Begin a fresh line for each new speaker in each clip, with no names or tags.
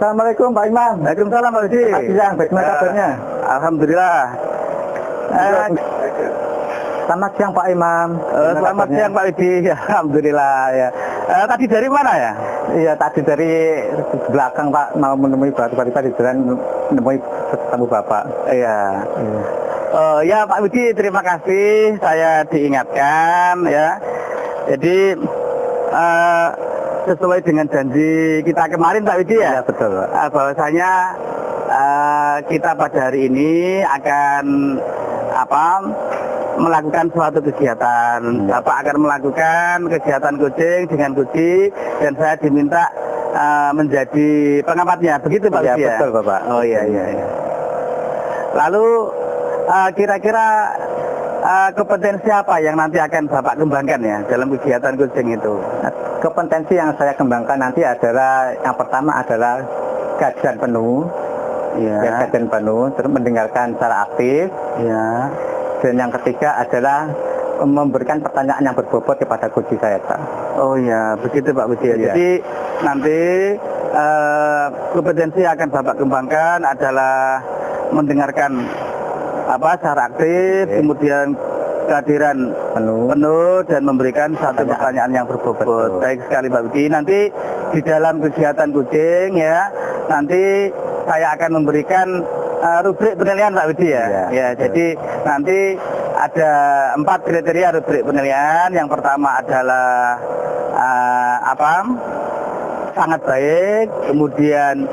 Assalamualaikum Pak Imam.
Waalaikumsalam Pak Widi.
Selamat siang, bagaimana kabarnya?
Alhamdulillah.
Selamat siang Pak Imam.
Selamat siang Pak Widi. Alhamdulillah ya. Tadi dari mana ya?
Iya, tadi dari belakang Pak, mau menemui Bapak di jalan menemui ketemu Bapak.
Iya. Ya Pak Widi, terima kasih saya diingatkan ya. Jadi sesuai dengan janji kita kemarin Pak Widi ya.
Iya betul.
Bahwasanya kita pada hari ini akan melakukan suatu kegiatan. Bapak akan melakukan kegiatan coaching dengan Guci dan saya diminta menjadi pengamatnya. Begitu Pak Widi ya?
Betul Bapak.
Oh iya. Lalu kira-kira kompetensi apa yang nanti akan Bapak kembangkan ya dalam kegiatan coaching itu?
Kompetensi yang saya kembangkan nanti adalah yang pertama adalah kajian penuh. Ya, kajian penuh, terus mendengarkan secara aktif.
Ya.
Dan yang ketiga adalah memberikan pertanyaan yang berbobot kepada coach saya, Pak.
Oh ya, begitu Pak Budi.
Ya.
Jadi nanti kompetensi yang akan Bapak kembangkan adalah mendengarkan secara aktif, kemudian kehadiran penuh dan memberikan satu pertanyaan yang berbobot.
Betul.
Baik sekali Pak Budi. Nanti di dalam kegiatan coaching ya, nanti saya akan memberikan rubrik penilaian Pak Widi ya. Ya, jadi nanti ada 4 kriteria rubrik penilaian. Yang pertama adalah sangat baik, kemudian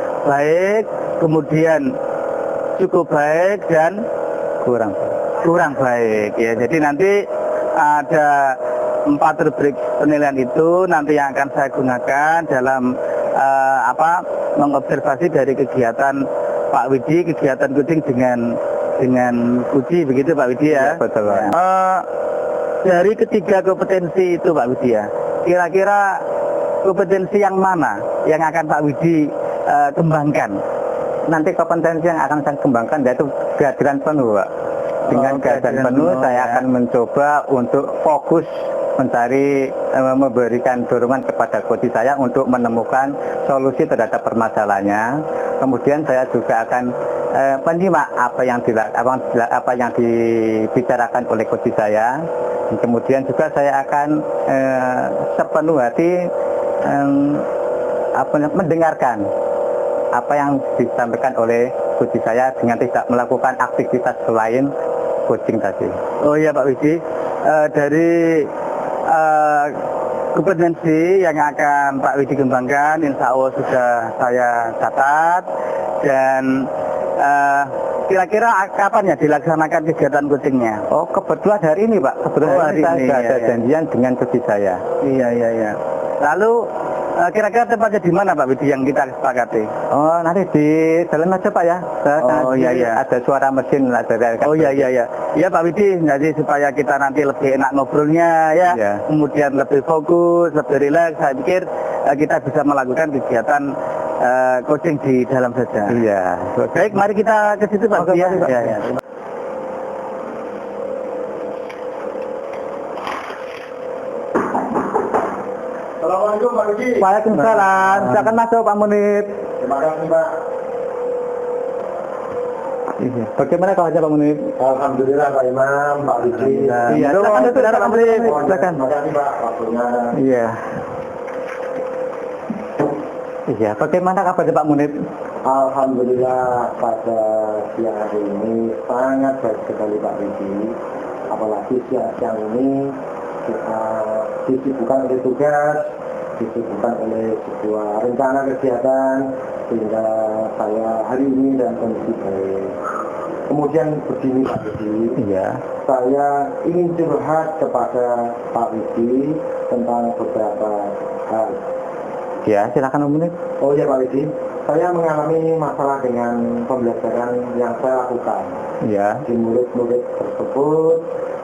cukup baik dan kurang baik ya. Jadi nanti ada 4 rubrik penilaian itu nanti yang akan saya gunakan dalam mengobservasi dari kegiatan Pak Widi, kegiatan coaching dengan Guci, begitu Pak Widi ya.
Betul Pak.
Dari ketiga kompetensi itu Pak Widi ya, kira-kira kompetensi yang mana yang akan Pak Widi kembangkan?
Nanti kompetensi yang akan saya kembangkan yaitu kehadiran penuh, Pak. Dengan kehadiran penuh saya akan mencoba untuk fokus mencari memberikan dorongan kepada coach saya untuk menemukan solusi terhadap permasalahannya. Kemudian saya juga akan menyimak apa yang dibicarakan oleh coach saya. Kemudian juga saya akan sepenuh hati mendengarkan apa yang disampaikan oleh coach saya dengan tidak melakukan aktivitas selain coaching tadi.
Oh iya Pak Widi, dari kompetensi yang akan Pak Widi kembangkan insya Allah sudah saya catat. Dan kira-kira kapan ya dilaksanakan kegiatan coachingnya?
Oh kebetulan hari ini Pak, kebetulan hari ini saya ada janjian dengan coach saya.
Iya. Lalu kira-kira tempatnya di mana Pak Widi yang kita sepakati?
Oh nanti di dalam aja Pak ya.
Oh iya.
Ada suara mesin lah dari.
Oh iya. Ya Pak Widi, jadi supaya kita nanti lebih enak ngobrolnya ya.
Iya. Kemudian
Lebih fokus, lebih rileks. Saya pikir kita bisa melakukan kegiatan coaching di dalam saja.
Iya.
Baik, mari kita ke situ Pak.
Ya.
Assalamualaikum Pak Widi.
Waalaikumsalam. Silakan masuk Pak Munib.
Terima kasih Pak.
Iya. Bagaimana kabarnya Pak Munib?
Alhamdulillah Pak Imam, Pak Widi.
Iya. Silakan duduk Pak Munib. Silakan.
Terima kasih Pak waktunya.
Iya. Iya. Bagaimana kabarnya Pak Munib?
Alhamdulillah pada siang hari ini sangat baik sekali Pak Widi. Apalagi siang ini kita disibukkan oleh tugas, disibukkan oleh sebuah rencana kegiatan sehingga saya hari ini dan kondisi baik. Kemudian begini Pak Widi,
Iya.
saya ingin curhat kepada Pak Widi tentang beberapa hal.
Ya, silakan Pak Munib.
Oh ya Pak Widi, saya mengalami masalah dengan pembelajaran yang saya lakukan.
Iya.
Di murid-murid tersebut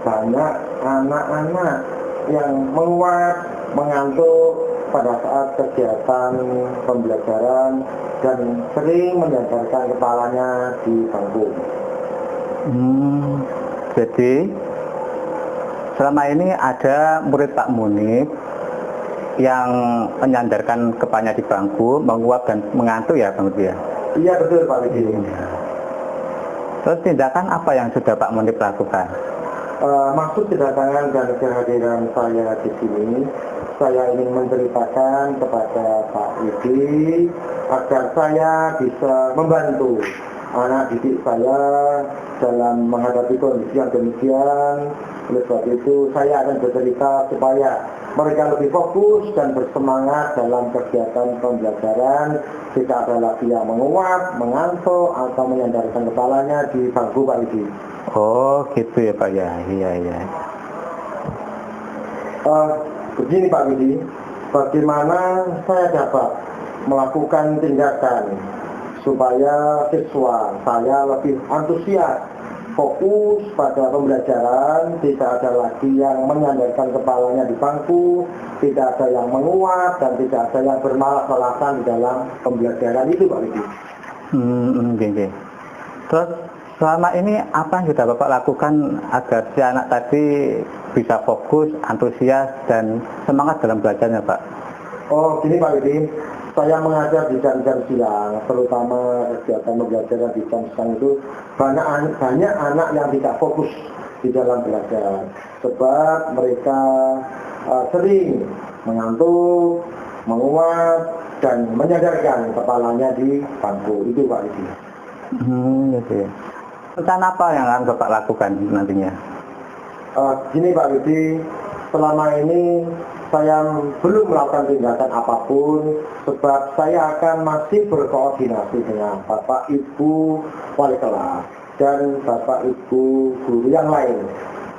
banyak anak-anak yang menguat, mengantuk pada saat kegiatan pembelajaran dan sering menyandarkan kepalanya di bangku.
Jadi selama ini ada murid Pak Munib yang menyandarkan kepalanya di bangku, menguap dan mengantuk ya Bang Mudib ya?
Iya betul Pak Widi.
Terus tindakan apa yang sudah Pak Mudib lakukan?
Maksud kedatangan dan kehadiran saya di sini, saya ingin menceritakan kepada Pak Widi agar saya bisa membantu anak didik saya dalam menghadapi kondisi yang demikian. Oleh sebab itu saya akan bercerita supaya mereka lebih fokus dan bersemangat dalam kegiatan pembelajaran. Tidak ada lagi yang menguap, mengantuk atau menyandarkan kepalanya di bangku Pak Widi.
Oh gitu ya Pak ya, iya.
Begini Pak Widi, bagaimana saya dapat melakukan tindakan supaya siswa saya lebih antusias, fokus pada pembelajaran, tidak ada lagi yang menyandarkan kepalanya di bangku, tidak ada yang menguap, dan tidak ada yang bermalas-malasan di dalam pembelajaran itu Pak Widi.
Oke. Terus selama ini apa yang sudah Bapak lakukan agar si anak tadi bisa fokus, antusias, dan semangat dalam belajarnya Pak?
Oh gini Pak Widi, saya mengajar di jam-jam siang, terutama kegiatan pembelajaran di jam siang itu banyak anak yang tidak fokus di dalam belajar, sebab mereka sering mengantuk, menguap, dan menyandarkan kepalanya di bangku. Itu Pak Widi.
Gitu ya. Rencana apa yang akan Bapak lakukan nantinya?
Gini Pak Widi, selama ini saya belum melakukan tindakan apapun, sebab saya akan masih berkoordinasi dengan Bapak Ibu wali kelas dan Bapak Ibu guru yang lain.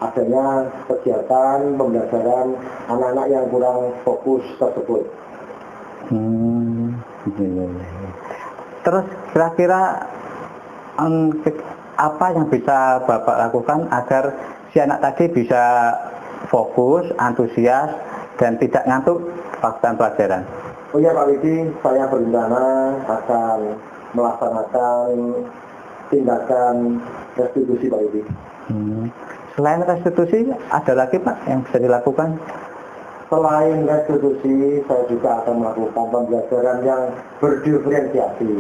Adanya kegiatan pembelajaran anak-anak yang kurang fokus tersebut.
Terus kira-kira apa yang bisa Bapak lakukan agar si anak tadi bisa fokus, antusias, dan tidak ngantuk waktu pelajaran?
Oh iya Pak Widi, saya berencana akan melaksanakan tindakan restitusi Pak Widi.
Selain restitusi, ada lagi Pak yang bisa dilakukan?
Selain restitusi, saya juga akan melakukan pembelajaran yang berdiferensiasi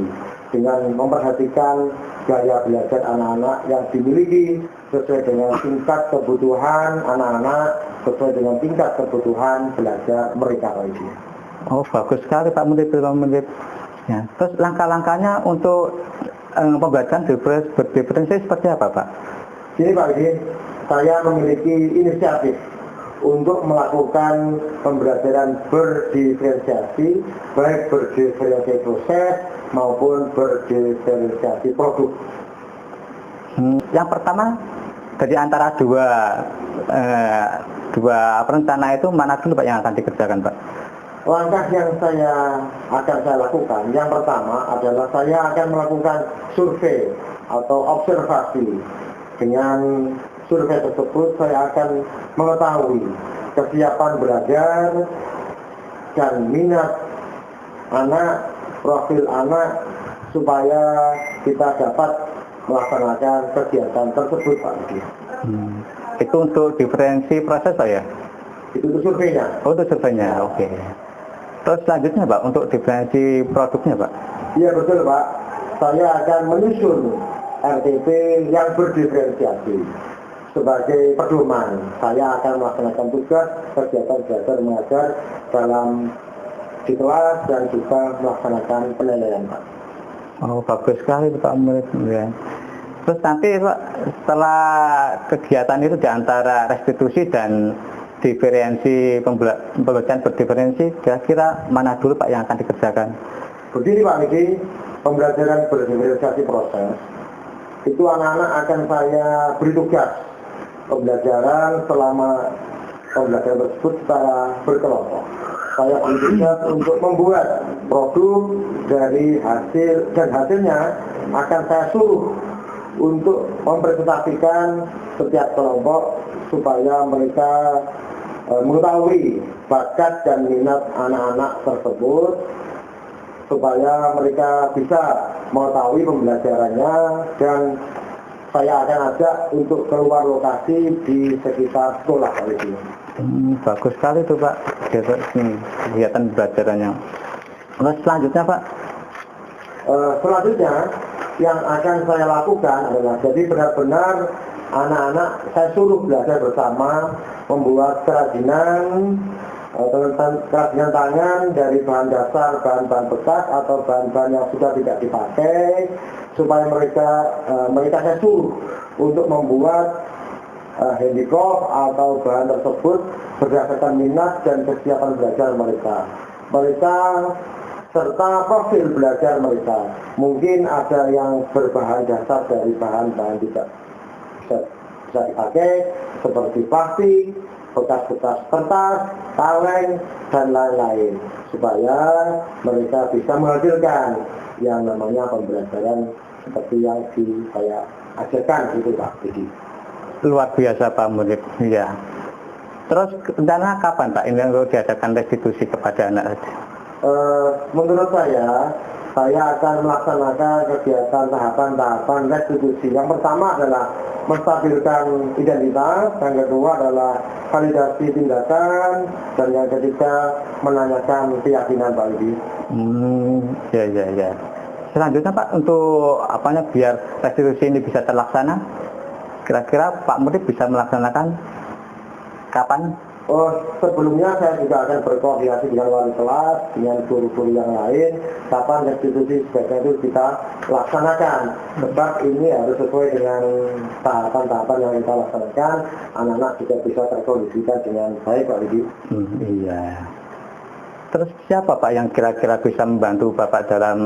dengan memperhatikan gaya belajar anak-anak yang dimiliki sesuai dengan tingkat kebutuhan anak-anak, sesuai dengan tingkat kebutuhan belajar mereka Pak Widi.
Oh bagus sekali Pak Mudib. Ya. Terus langkah-langkahnya untuk pembelajaran berdiferensiasi seperti apa Pak?
Jadi Pak Widi, saya memiliki inisiatif untuk melakukan pembelajaran berdiferensiasi, baik berdiferensiasi proses maupun berdiferensiasi produk.
Yang pertama, dari antara dua rencana itu mana dulu Pak yang akan dikerjakan Pak?
Langkah yang akan saya lakukan, yang pertama adalah saya akan melakukan survei atau observasi. Dengan survei tersebut saya akan mengetahui kesiapan belajar dan minat anak, profil anak, supaya kita dapat melaksanakan kegiatan tersebut Pak Widi.
Itu untuk diferensi proses Pak ya?
Itu untuk surveinya.
Oh untuk surveinya, oke. Terus selanjutnya Pak, untuk diferensi produknya Pak?
Iya betul Pak, saya akan menyusun RTP yang berdiferensiasi. Sebagai pedoman, saya akan melaksanakan tugas kegiatan belajar mengajar di kelas dan juga melaksanakan penilaian Pak.
Oh bagus sekali Pak Murid ya. Terus nanti Pak, setelah kegiatan itu di antara restitusi dan diferensi pembelajaran berdiferensi, kira-kira mana dulu Pak yang akan dikerjakan?
Begini Pak Niki, pembelajaran berdiferensiasi proses itu anak-anak akan saya beri tugas pembelajaran selama pembelajaran tersebut secara berkelompok. Saya beri tugas untuk membuat produk dari hasil, dan hasilnya akan saya suruh untuk mempresentasikan setiap kelompok supaya mereka mengetahui bakat dan minat anak-anak tersebut, supaya mereka bisa mengetahui pembelajarannya, dan saya akan ajak untuk keluar lokasi di sekitar sekolah Pak Widi.
Bagus sekali tuh Pak, kegiatan belajarannya. Terus selanjutnya Pak?
Selanjutnya yang akan saya lakukan adalah jadi benar-benar anak-anak saya suruh belajar bersama membuat kerajinan tangan dari bahan dasar, bahan-bahan bekas atau bahan-bahan yang sudah tidak dipakai, supaya mereka saya suruh untuk membuat handicraft atau bahan tersebut berdasarkan minat dan kesiapan belajar mereka. Mereka serta profil belajar mereka. Mungkin ada yang berbahan dasar dari bahan-bahan tidak bisa dipakai seperti plastik, bekas-bekas kertas, kaleng, dan lain-lain, supaya mereka bisa menghasilkan yang namanya pembelajaran seperti yang saya ajarkan itu Pak Budi.
Luar biasa Pak Murid, ya. Terus rencana kapan Pak ini untuk diadakan restitusi kepada anak?
Menurut saya akan melaksanakan kegiatan tahapan-tahapan restitusi. Yang pertama adalah menstabilkan identitas, yang kedua adalah validasi tindakan, dan yang ketiga menanyakan keyakinan Pak Budi.
Ya. Selanjutnya Pak, untuk biar restitusi ini bisa terlaksana, kira-kira Pak Murid bisa melaksanakan kapan?
Sebelumnya saya juga akan berkoordinasi dengan wali kelas, dengan guru-guru yang lain, kapan restitusi sebaiknya itu kita laksanakan. Sebab ini harus sesuai dengan tahapan-tahapan yang kita laksanakan, anak-anak juga bisa terkondisikan dengan baik Pak Didi.
Iya. Terus siapa Pak yang kira-kira bisa membantu Bapak dalam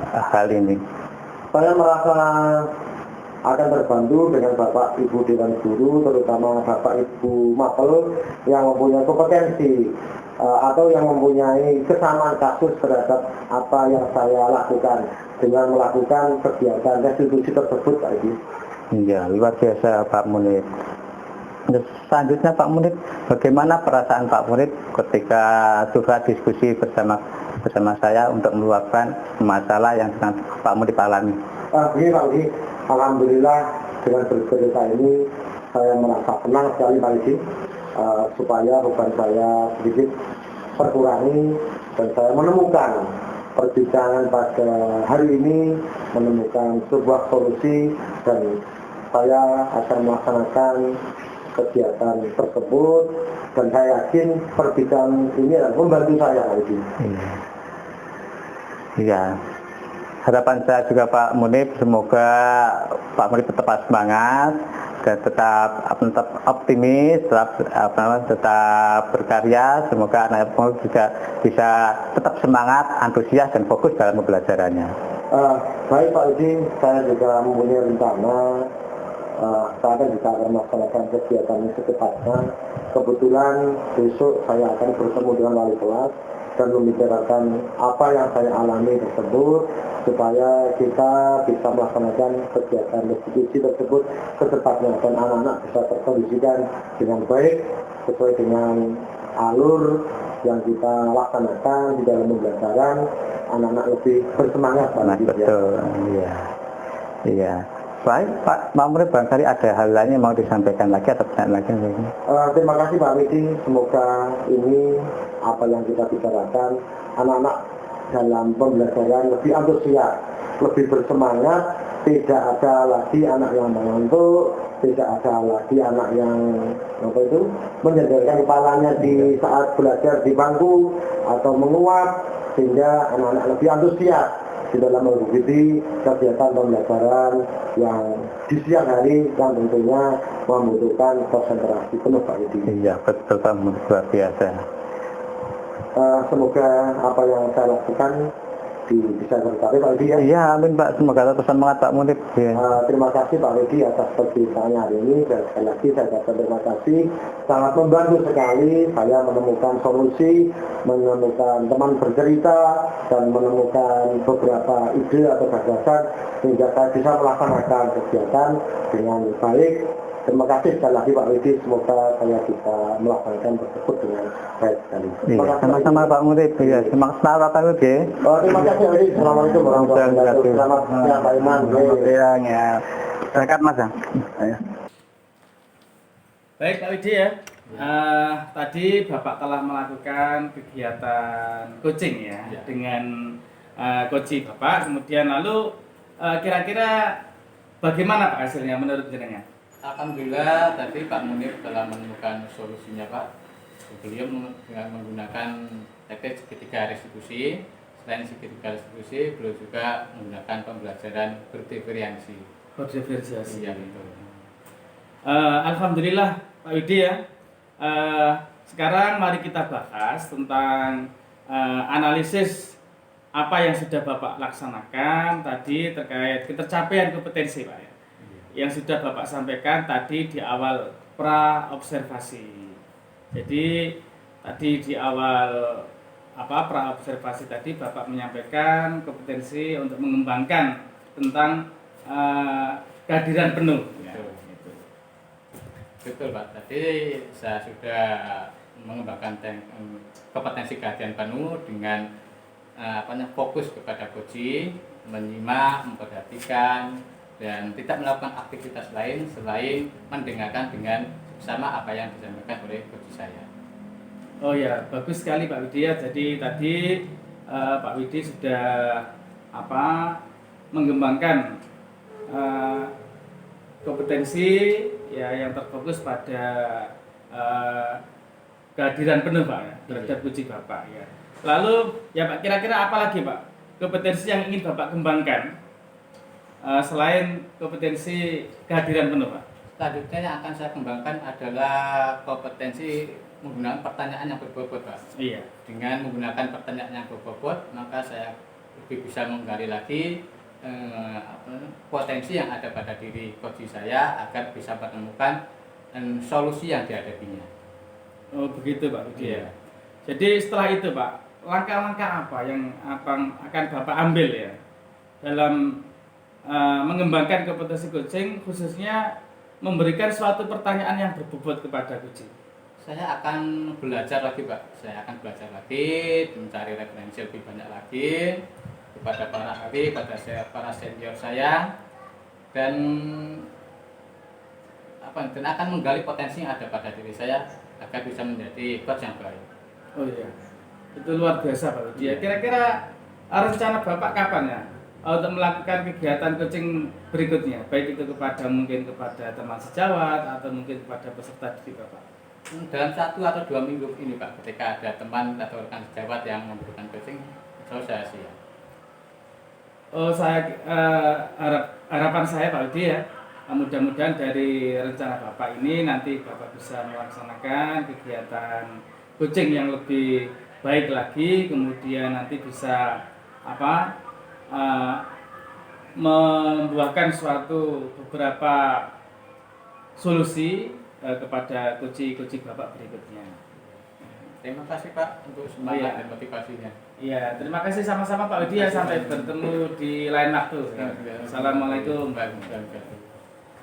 hal ini?
Saya merasa akan terbantu dengan Bapak Ibu Dewan Guru, terutama Bapak Ibu Mapel yang mempunyai kompetensi atau yang mempunyai kesamaan kasus terhadap apa yang saya lakukan dengan melakukan kegiatan restitusi tersebut Pak Edi.
Iya, luar biasa Pak Munir. Selanjutnya Pak Munir, bagaimana perasaan Pak Munir ketika sudah diskusi bersama saya untuk meluapkan masalah yang sedang Pak Munir alami?
Begini Pak Edi, alhamdulillah dengan bercerita ini saya merasa senang sekali Pak Edi, supaya beban saya sedikit terkurangi dan saya menemukan perbincangan pada hari ini, menemukan sebuah solusi, dan saya akan melaksanakan kegiatan tersebut, dan saya yakin perbincangan ini akan membantu saya Pak Edi. Iya.
Harapan saya juga Pak Munib, semoga Pak Munib tetap semangat dan tetap optimis, tetap berkarya. Semoga anak Munib juga bisa tetap semangat, antusias dan fokus dalam pembelajarannya.
Baik Pak Edi, saya juga mempunyai rencana. Saya juga akan melaksanakan kegiatan ini secepatnya. Kebetulan besok saya akan bertemu dengan wali kelas dan membicarakan apa yang saya alami tersebut, supaya kita bisa melaksanakan kegiatan restitusi tersebut secepatnya dan anak-anak bisa terkondisikan dengan baik sesuai dengan alur yang kita laksanakan di dalam pembelajaran. Anak-anak lebih bersemangat.
Betul, iya. Baik Pak Murid, barangkali ada hal lain yang mau disampaikan lagi atau pertanyaan lagi?
Terima kasih Pak Widi, semoga ini apa yang kita bicarakan, anak-anak dalam pembelajaran lebih antusias, lebih bersemangat, tidak ada lagi anak yang mengantuk, tidak ada lagi anak yang menyandarkan kepalanya di saat belajar di bangku atau menguap, sehingga anak-anak lebih antusias di dalam mengikuti kegiatan pembelajaran yang di siang hari yang tentunya membutuhkan konsentrasi penuh Pak Yudi.
Iya, betul Pak, luar biasa.
Semoga apa yang saya lakukan bisa tercapai Pak Yudi ya.
Iya, amin Pak, semoga tetap semangat Pak Munib. Ya.
Terima kasih Pak Yudi atas perbincangannya hari ini, dan sekali lagi saya ucapkan terima kasih, sangat membantu sekali saya menemukan solusi, menemukan teman bercerita, dan menemukan beberapa ide atau gagasan sehingga saya bisa melaksanakan kegiatan dengan baik. Terima kasih sekali lagi Pak Widi, semoga saya bisa melaksanakan tersebut dengan baik sekali.
Iya, sama-sama Pak Murid. Ya, semangat Pak Widi.
Terima kasih Pak Widi. Assalamualaikum warahmatullahi wabarakatuh. Selamat siang Pak Iman.
Selamat siang ya. Silakan Mas. Ya.
Baik Pak Widi ya. Tadi Bapak telah melakukan kegiatan coaching ya, dengan coach Bapak. Kemudian lalu kira-kira bagaimana Pak hasilnya menurut jenengan?
Alhamdulillah tadi Pak Munir telah menemukan solusinya Pak. Beliau dengan menggunakan teknik segitiga restitusi. Selain segitiga restitusi, beliau juga menggunakan pembelajaran berdiferensiasi.
Berdiferensiasi.
Iya betul.
Alhamdulillah Pak Widi ya. Sekarang mari kita bahas tentang analisis apa yang sudah Bapak laksanakan tadi terkait ketercapaian kompetensi Pak ya. Yang sudah Bapak sampaikan tadi di awal pra observasi. Jadi tadi di awal pra observasi tadi Bapak menyampaikan kompetensi untuk mengembangkan tentang kehadiran penuh.
Betul Pak, tadi saya sudah mengembangkan kompetensi kehadiran penuh dengan fokus kepada coaching, menyimak, memperhatikan, dan tidak melakukan aktivitas lain selain mendengarkan dengan sama apa yang disampaikan oleh coach saya.
Oh ya, bagus sekali Pak Widi ya. Jadi tadi Pak Widi sudah mengembangkan kompetensi ya yang terfokus pada kehadiran penuh Pak ya, terhadap coach Bapak ya. Lalu ya Pak, kira-kira apa lagi Pak kompetensi yang ingin Bapak kembangkan selain kompetensi kehadiran penuh Pak?
Selanjutnya yang akan saya kembangkan adalah kompetensi menggunakan pertanyaan yang berbobot Pak.
Iya.
Dengan menggunakan pertanyaan yang berbobot, maka saya lebih bisa menggali lagi potensi yang ada pada diri coach saya agar bisa menemukan solusi yang dihadapinya.
Oh begitu Pak Budi ya. Jadi setelah itu Pak, langkah-langkah apa yang akan Bapak ambil ya dalam mengembangkan kompetensi coaching, khususnya memberikan suatu pertanyaan yang berbobot kepada coaching?
Saya akan belajar lagi Pak, saya akan belajar lagi, mencari referensi lebih banyak lagi kepada para ahli, pada para senior saya, dan akan menggali potensi yang ada pada diri saya agar bisa menjadi coach yang baik.
Oh iya, itu luar biasa Pak Budi. Kira-kira rencana Bapak kapan ya untuk melakukan kegiatan coaching berikutnya, baik itu mungkin kepada teman sejawat atau mungkin kepada peserta didik Bapak?
Dalam 1 atau 2 minggu ini Pak, ketika ada teman atau rekan sejawat yang memberikan coaching, saya siap.
Oh, harapan saya Pak Budi ya, mudah-mudahan dari rencana Bapak ini nanti Bapak bisa melaksanakan kegiatan coaching yang lebih baik lagi, kemudian nanti bisa membuahkan suatu beberapa solusi kepada coach Bapak berikutnya.
Terima kasih Pak untuk semangat dan motivasinya.
Iya, terima kasih sama-sama Pak Widi ya, sampai bertemu di lain waktu. Assalamualaikum.
Waalaikumsalam.